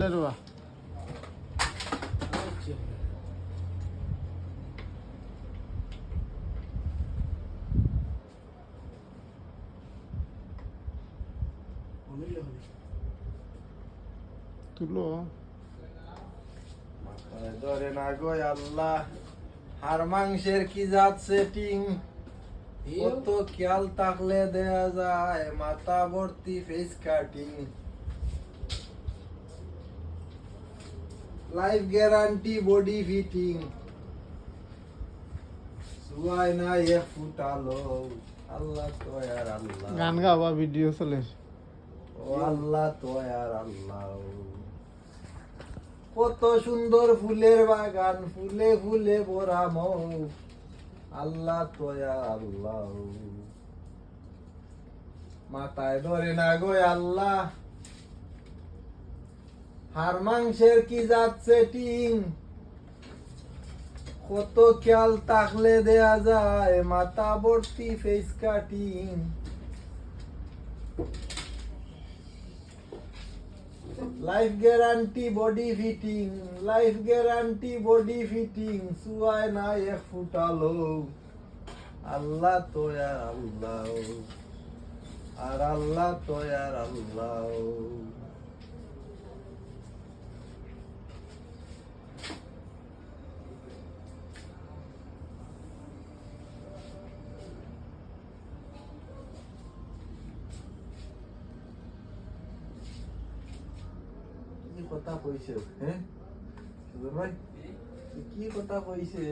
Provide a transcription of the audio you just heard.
Lerva. তুলো ধরে না গো আল্লাহ, হার মাংসের কি জাত সেটিং, কত খেয়াল থাকলে দেয়া যায় মাথা ভর্তি face cutting, life guarantee body fitting, সুয়াই না এক ফুটালো, আল্লাহ তো আর আল্লাহ, গান গাওয়া ভিডিও চলে ও আল্লাহ তো আর আল্লাহ। কত সুন্দর ফুলের বাগান, ফুলে ফুলে ভরা মৌ, আল্লাহ তো আর আল্লাহ। মাথায় ধরে না গো আল্লাহ, হার মাংসের কি জাত সেটিং, কত খেয়াল থাকলে দেয়া যায় মাথা ভর্তি face cutting, life guarantee body fitting, life guarantee body fitting, সুয়ায় না এক ফুটালো, আল্লাহ তো আর আল্লাহ, আর আল্লাহ তো আর আল্লাহ। কি কথা কইছে, হ্যাঁ ভাই, কি কথা কইছে?